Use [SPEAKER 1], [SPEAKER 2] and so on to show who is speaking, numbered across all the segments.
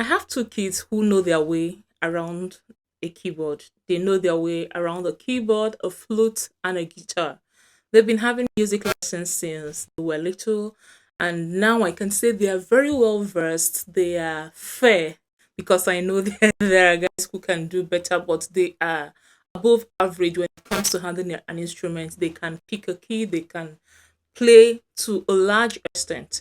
[SPEAKER 1] I have two kids who know their way around a keyboard. They know their way around a keyboard, a flute, and a guitar. They've been having music lessons since they were little, and now I can say they are very well versed. They are fair because I know there are guys who can do better, but they are above average when it comes to handling an instrument. They can pick a key, they can play to a large extent.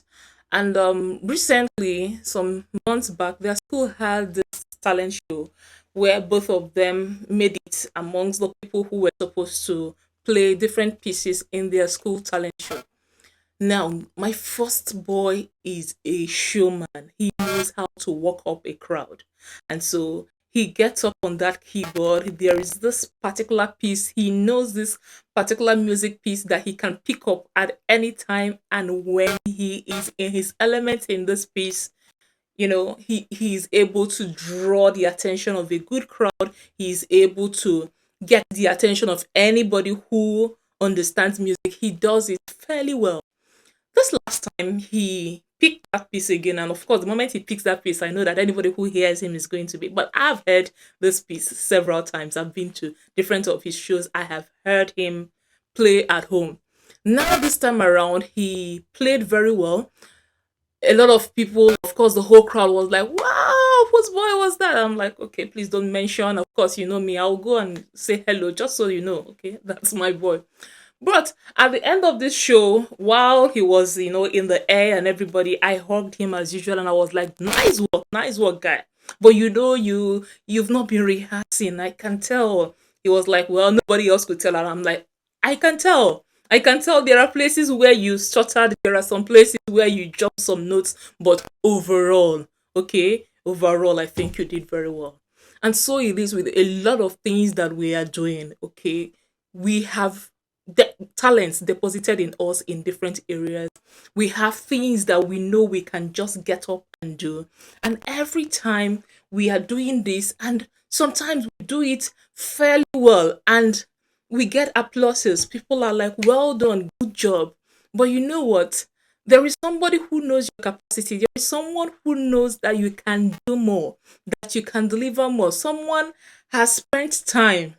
[SPEAKER 1] And recently, some months back, their school had this talent show where both of them made it amongst the people who were supposed to play different pieces in their school talent show. Now, my first boy is a showman. He knows how to walk up a crowd. And so he gets up on that keyboard. There is this particular piece. He knows this particular music piece that he can pick up at any time. And when he is in his element in this piece, he's able to draw the attention of a good crowd. He's able to get the attention of anybody who understands music. He does it fairly well. This last time he picked that piece again, and of course, the moment he picks that piece, I know that anybody who hears him is going to be. But I've heard this piece several times. I've been to different of his shows. I have heard him play at home. Now, this time around, he played very well. A lot of people, of course, the whole crowd was like, wow, whose boy was that? I'm like, okay, please don't mention. Of course, you know me. I'll go and say hello just so you know, okay, that's my boy. But at the end of this show, while he was, in the air and everybody, I hugged him as usual and I was like, nice work, guy. But you've not been rehearsing. I can tell. He was like, well, nobody else could tell. And I'm like, I can tell. I can tell there are places where you stuttered, there are some places where you jumped some notes, but overall, I think you did very well. And so it is with a lot of things that we are doing, okay? We have talents deposited in us in different areas. We have things that we know we can just get up and do. And every time we are doing this, and sometimes we do it fairly well, and we get applauses. People are like, well done, good job. But you know what? There is somebody who knows your capacity. There is someone who knows that you can do more, that you can deliver more. Someone has spent time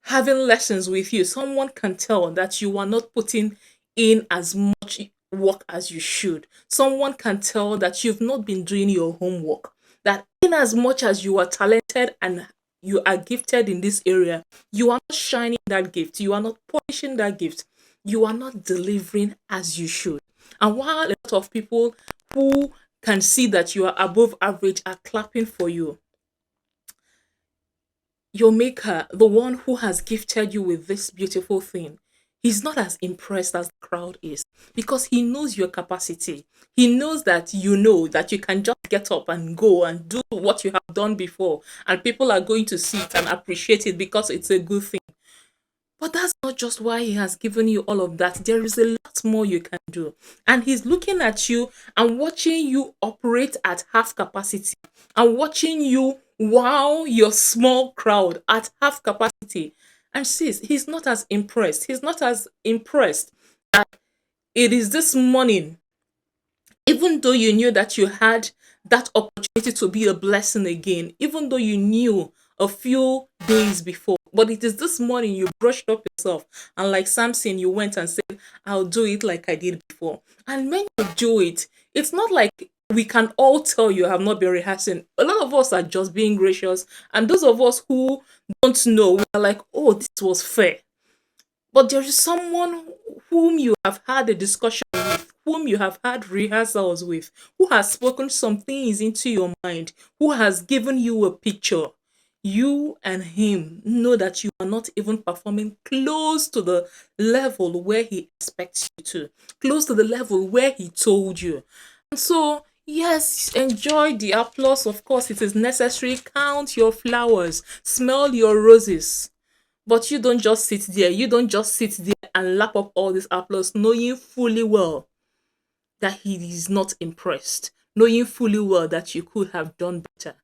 [SPEAKER 1] having lessons with you. Someone can tell that you are not putting in as much work as you should. Someone can tell that you've not been doing your homework. That in as much as you are talented and you are gifted in this area, you are not shining that gift. You are not polishing that gift. You are not delivering as you should. And while a lot of people who can see that you are above average are clapping for you, your maker, the one who has gifted you with this beautiful thing, he's not as impressed as the crowd is because he knows your capacity. He knows that you can just get up and go and do what you have done before, and people are going to see it and appreciate it because it's a good thing. But that's not just why he has given you all of that. There is a lot more you can do. And he's looking at you and watching you operate at half capacity and watching you wow your small crowd at half capacity. And sis, he's not as impressed. He's not as impressed that it is this morning, even though you knew that you had that opportunity to be a blessing again, even though you knew a few days before, but it is this morning you brushed up yourself, and like Samson, you went and said, I'll do it like I did before. And when you do it, it's not like we can all tell you have not been rehearsing. A lot of us are just being gracious, and those of us who don't know, we are like, oh, this was fair. But there is someone whom you have had a discussion with, whom you have had rehearsals with, who has spoken some things into your mind, who has given you a picture. You and him know that you are not even performing close to the level where he expects you to, close to the level where he told you. And so, yes, enjoy the applause. Of course, it is necessary. Count your flowers, smell your roses, but you don't just sit there. You don't just sit there and lap up all this applause, knowing fully well that he is not impressed, knowing fully well that you could have done better.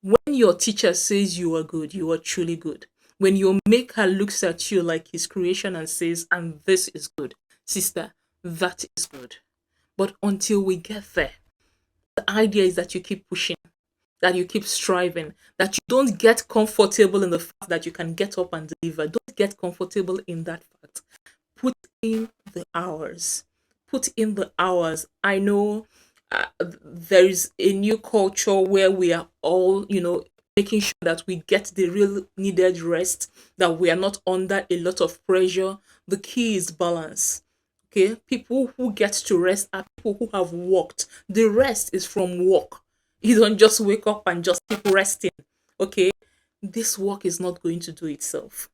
[SPEAKER 1] When your teacher says you are good, you are truly good. When your maker looks at you like his creation and says, and this is good, sister, that is good. But until we get there, the idea is that you keep pushing. that you keep striving, that you don't get comfortable in the fact that you can get up and deliver. Don't get comfortable in that fact. Put in the hours. Put in the hours. I know there is a new culture where we are all, making sure that we get the real needed rest, that we are not under a lot of pressure. The key is balance. Okay, people who get to rest are people who have worked. The rest is from work. You don't just wake up and just keep resting. Okay, this work is not going to do itself.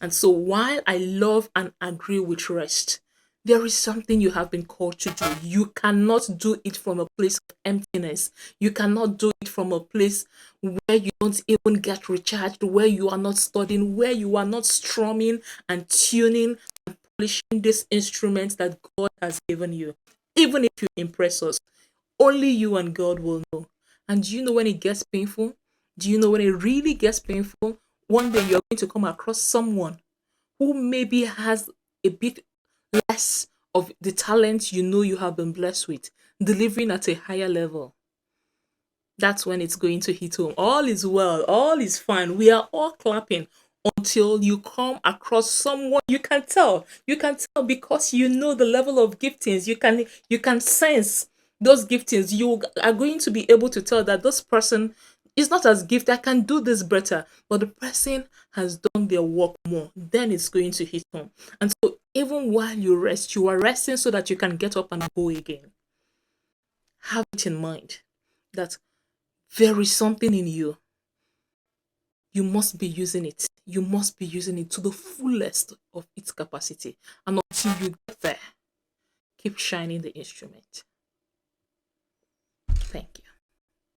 [SPEAKER 1] And so, while I love and agree with rest, there is something you have been called to do. You cannot do it from a place of emptiness. You cannot do it from a place where you don't even get recharged, where you are not studying, where you are not strumming and tuning and polishing this instrument that God has given you. Even if you impress us, only you and God will know. And do you know when it gets painful? Do you know when it really gets painful? One day you're going to come across someone who maybe has a bit less of the talent you have been blessed with, delivering at a higher level. That's when it's going to hit home. All is well, all is fine. We are all clapping until you come across someone you can tell. You can tell because you know the level of giftings. You can sense those giftings. You are going to be able to tell that this person is not as gifted. I can do this better, but the person has done their work more. Then it's going to hit home. And so even while you rest, you are resting so that you can get up and go again. Have it in mind that there is something in you. You must be using it. You must be using it to the fullest of its capacity. And until you get there, keep shining the instrument. Thank you.